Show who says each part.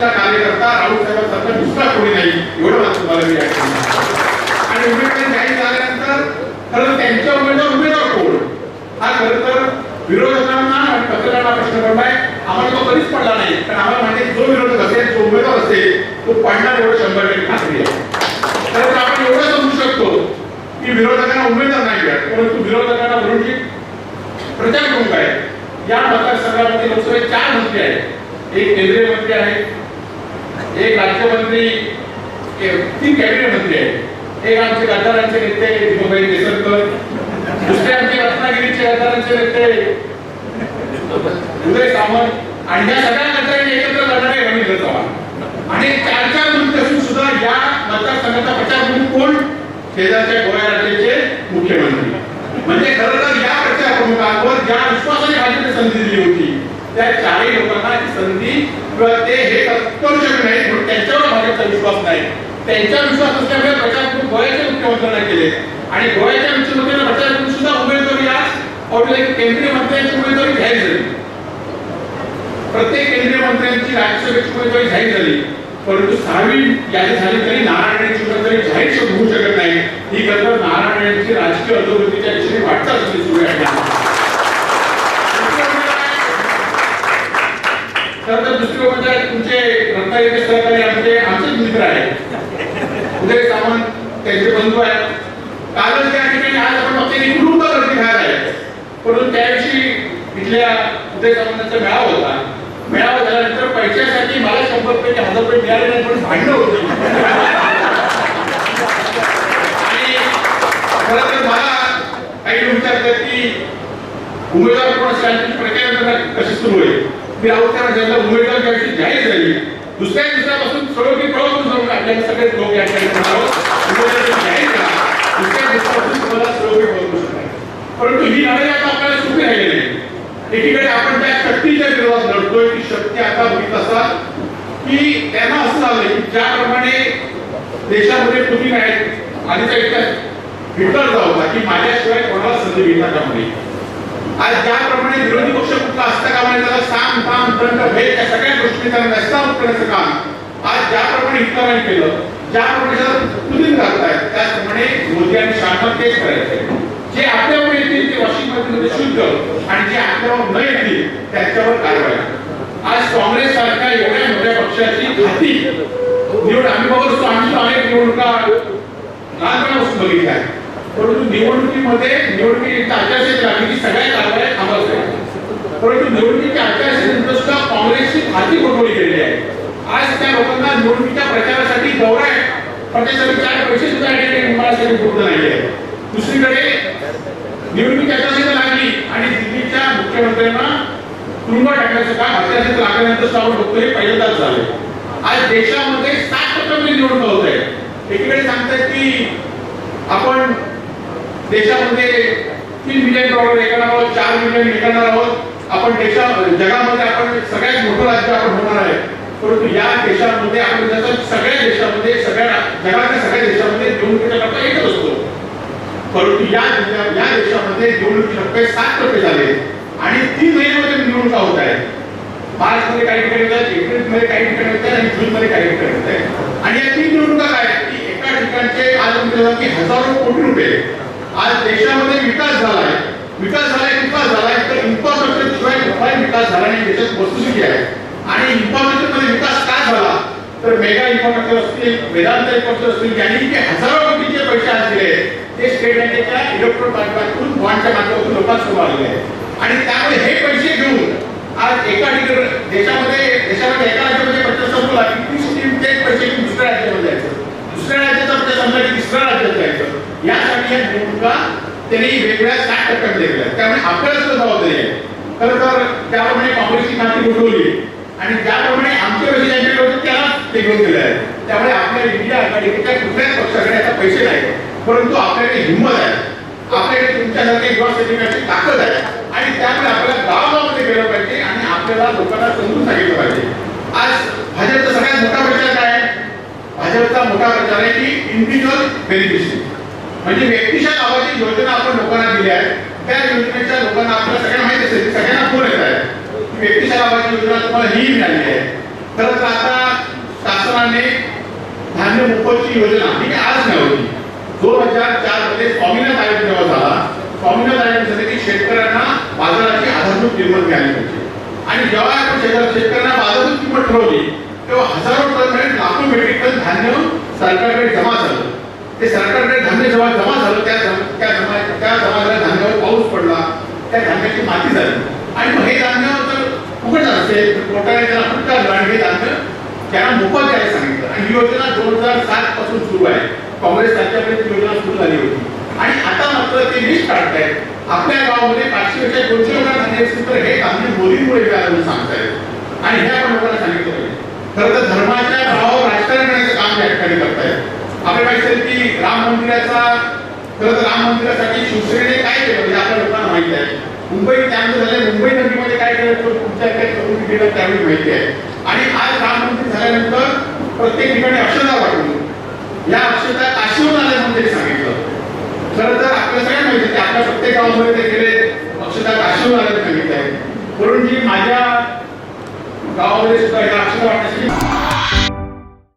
Speaker 1: कार्यकर्ता राऊत साहेबांसारखा दुसरा कोणी नाही, एवढं मात्र तुम्हाला मी आणि उमेदवारी जाहीर झाल्यानंतर खरं त्यांच्या उमेदवार कोण हा खरं तर विरोधकांना आणि पत्रकारांना प्रश्न पडलाय. आम्हाला तो कधीच पडला नाही, कारण आम्हाला माहिती जो विरोधक असेल, जो उमेदवार असेल तो पडणार, एवढं 100% खात्री आहे. तर आपण एवढं समजू शकतो की विरोधकांना उमेदवार नाही मिळत, परंतु विरोधकांना विरोधी प्रचार प्रमुख आहे. या मतदारसंघामध्ये लोकसभेत 4 मंत्री आहेत, एक केंद्रीय मंत्री आहे, एक राज्यमंत्री, 3 कॅबिनेट मंत्री आहेत, एक आमचे गद्दारांचे नेते दीपकभाई केसरकर, दुसरे आमचे रत्नागिरीचे गद्दारांचे नेते उदय सामंत, आणि या सगळ्या गद्दारांनी एकत्र लढणारे रवींद्र चव्हाण. आणि 4 मंत्री असून सुद्धा या मतदारसंघाचा प्रचार प्रमुख कोण? शेजारच्या गोव्या राज्याचे मुख्यमंत्री. म्हणजे खरं तर या प्रचार प्रमुखांवर ज्या विश्वासाने भाजपने संधी दिली होती, त्या 4ही लोकांना ही संधी किंवा ते हे करू शकत नाही, म्हणून त्यांच्यावर भाजपचा विश्वास नाही. त्यांचा विश्वास असल्यामुळे प्रचार प्रमुख गोव्याचे मुख्यमंत्र्यांना केले, आणि गोव्याच्या मुख्यमंत्र्यांना प्रचार प्रमुख सुद्धा उमेदवारी आज ऑलरेडी केंद्रीय मंत्र्यांची उमेदवारी जाहीर झाली. प्रत्येक केंद्रीय मंत्र्यांची राज्यसभेची उमेदवारी जाहीर झाली, परंतु 6वी यादी झाली तरी नारायण यांची उमेदवारी जाहीर होऊ शकत नाही. ही खरं नारायण यांची राजकीय अधोगतीच्या दिशेने वाटचाल सुरू आहे. तर दुसरी म्हणजे तुमचे रत्नागिरी सहकारी आमचे मित्र आहेत उदय सामंत, त्यांचे बंधू आहेत. कालच त्या ठिकाणी आज आपण फक्त निवडणूक गर्दी बाहेर आहे, परंतु त्याविषयी इथल्या उदय सामंतांचा मेळावा होता. मेळावा झाल्यानंतर पैशासाठी मला 100 रुपये 1000 रुपये मिळाले नाही, पण भांडणं होती. आणि खरं तर मला काही विचारतात की उमेदवार कोण असेल, प्रचार कशी सुरू होईल. मी राऊत साहेबांना उमेदवार ज्यावेळी जाहीर झाली, दुसऱ्या दिवसापासून सगळं मी पळवून जाऊन आपल्याला सगळे लोक या ठिकाणी जाहीर करा, दुसऱ्या दिवसापासून तुम्हाला सगळं पळवू शकणार. परंतु ही लढाई आता आपल्याला सोपी राहिली नाही. एकीकडे आपण त्या शक्तीच्या विरोधात लढतोय, की शक्ती आता बघित असा की त्यांना असं झालंय की ज्याप्रमाणे देशामध्ये तुम्ही काय आधीचा इतिहास हिटलरचा होता की माझ्याशिवाय कोणाला संधी घेता कामा नये. आज ज्याप्रमाणे विरोधी पक्ष कुठला असता कामा नये, त्याला साम दाम दंड भेद या सगळ्या गोष्टी त्यांना नष्टावून करण्याचं काम आज ज्याप्रमाणे हिटलरांनी केलं, ज्याप्रमाणे त्याला तुलीन घालतायत, त्याचप्रमाणे मोदी आणि शहानं तेच करायचंय. जे आपल्यावर येतील ते वॉशिंग्टनमध्ये शुद्ध, आणि जे आपल्यावर न येतील त्यांच्यावर कारवाई. आज काँग्रेस सारख्या एवढ्या मोठ्या पक्षाची घाती निवड आम्ही बघतो, आम्ही अनेक निवडणुका लहानपणापासून बघितल्या, परंतु निवडणुकीमध्ये निवडणुकीची आचारसंहिता लागली की सगळ्या कारवाया थांबवत आहेत. परंतु निवडणुकीच्या आचारसंहितेनंतर सुद्धा काँग्रेसची घाती गोठवली गेलेली आहे. आज त्या लोकांना निवडणुकीच्या प्रचारासाठी दौरा आहे, प्रचारासाठी 4 पैसे सुद्धा निर्माणासाठी उपलब्ध नाही आहे. दुसरीकडे निवडणुकीची आचारसंहिता लागली आणि दिल्लीच्या मुख्यमंत्र्यांना तुरुंगात टाकण्याचं काम आचारसंहिता लागल्यानंतर आपण बघतो हे पहिल्यांदाच झाले. आज देशामध्ये 7% निवडणूक होत आहे. एकीकडे सांगतात की आपण देशामध्ये $3 बिलियन एकाणार आहोत, 4 बिलियन एकाणार आहोत, आपण जगामध्ये आपण सगळ्यात मोठं राज्य आपण होणार आहे. परंतु या देशामध्ये आपण सगळ्या देशामध्ये जगातल्या सगळ्या देशामध्ये निवडणुकीचा टप्पा एकच असतो, परंतु या देशामध्ये निवडणुकीचे टप्पे 7% झाले आणि 3 महिन्यामध्ये निवडणुका होत आहेत. मार्चमध्ये काही ठिकाणी होत आहेत, एप्रिलमध्ये काही ठिकाणी होत आहेत आणि जूनमध्ये काही ठिकाणी होत आहेत. आणि या 3 निवडणुका काय की एका ठिकाणचे आज म्हणतात की हजारो कोटी रुपये आज देशामध्ये विकास झालाय. विकास झालाय तर इन्फ्रास्ट्रक्चर शिवाय कुठलाही विकास झाला नाही, देशात वस्तुस्थिती आहे. आणि इन्फ्रास्ट्रक्चर मध्ये विकास का झाला तर मेगा इन्फ्रास्ट्रक्चर असतील, वेदांत इन्फ्रास्ट्रक्चर असतील, यांनी जे हजारो कोटीचे पैसे आज दिले ते स्टेट बँकेच्या इलेक्ट्रॉनिक माध्यमातून बॉन्डच्या माध्यमातून लोकांसमोर आलेले आहेत. आणि त्यामुळे हे पैसे घेऊन आज एका ठिकाणी देशामध्ये एका राज्यामध्ये प्रचार संपला की ती स्कीम तेच पैसे घेऊन दुसऱ्या राज्यामध्ये जायचं, दुसऱ्या राज्याचा प्रचार संपला की तिसऱ्या राज्यात जायचं. यासाठी या निवडणुका त्यांनी वेगवेगळ्या 7% दिल्या. त्यामुळे आपल्याला सुद्धा जबाबदारी आहे. खरं तर त्याप्रमाणे काँग्रेसची खाती उठवली आणि ज्याप्रमाणे आमचे पैसे ज्यांच्याकडे होते त्याला ते घेऊन दिले आहे. त्यामुळे आपल्या इंडिया आघाडीच्या कुठल्याच पक्षाकडे आता पैसे नाही, परंतु आपल्याकडे हिंमत आहे, आपल्याकडे तुमच्यासारखे युवा सैनिकांची ताकद आहे. आणि त्यामुळे आपल्याला गावागावामध्ये गेलं पाहिजे आणि आपल्याला लोकांना समजून सांगितलं पाहिजे. आज भाजपचा सगळ्यात मोठा प्रचार काय आहे? भाजपचा मोठा प्रचार आहे की इंडिव्हिज्युअल बेनिफिशियरी, म्हणजे व्यक्तिशः लाभाची योजना आपण लोकांना दिल्या आहेत. त्या योजनेच्या लोकांना आपल्याला सगळ्यांना माहिती असेल, सगळ्यांना फोन येत आहे व्यक्तिशः लाभाची योजना तुम्हाला ही मिळाली आहे. खरं तर आता शासनाने धान्य मोफतची योजना ही काय आज नाही होती. 2004 मध्ये स्वामीनाथ आयोग जेव्हा झाला, स्वामीनाथ आयोग झाले की शेतकऱ्यांना बाजाराची आधारभूत किंमत मिळाली पाहिजे. आणि जेव्हा आपण शेतकऱ्यांना बाजाराची किंमत ठरवली तेव्हा हजारो टन म्हणजे लाखो मेट्रिक टन धान्य सरकारकडे जमा झालं. ते सरकारकडे धान्य जेव्हा जमा झालं त्या जमा धान्यावर पाऊस पडला, त्या धान्याची माती झाली आणि मग हे धान्य जर फुकट असेल तर कोर्टाने त्याला फटकारलं आणि हे धान्य त्यांना मोफत द्यायला सांगितलं. आणि ही योजना 2007 पासून सुरू आहे. काँग्रेस राज्यापर्यंत योजना सुरू झाली होती आणि आता मात्र ते लिस्ट काढतायत. आपल्या गावामध्ये 500 पेक्षा 200 लोकांना धान्य असेल तर हे धान्य मोदींमुळे मिळालं म्हणून सांगतायत आणि हे आपण लोकांना सांगितलं पाहिजे. खरं तर धर्माच्या नावावर राजकारण करण्याचं काम या ठिकाणी करतायत. आपल्याला माहिती की राम मंदिरासाठी शिवसेनेने काय केलं म्हणजे आपल्या लोकांना माहिती आहे. मुंबई त्यामध्ये झाले, मुंबई नगरीमध्ये काय केलं तुमच्या करून केलं त्यावेळी माहिती आहे. आणि आज राम मंदिर झाल्यानंतर प्रत्येक ठिकाणी अक्षता वाटून या अक्षता काशीवर आल्या म्हणून त्यांनी सांगितलं. खरं तर आपल्या सगळ्यांना माहिती आहे की आपल्या प्रत्येक गावामध्ये ते गेले अक्षता काशीवर आल्याचं सांगितलं आहे. म्हणून जी माझ्या गावामध्ये सुद्धा या अक्षता वाटण्यासाठी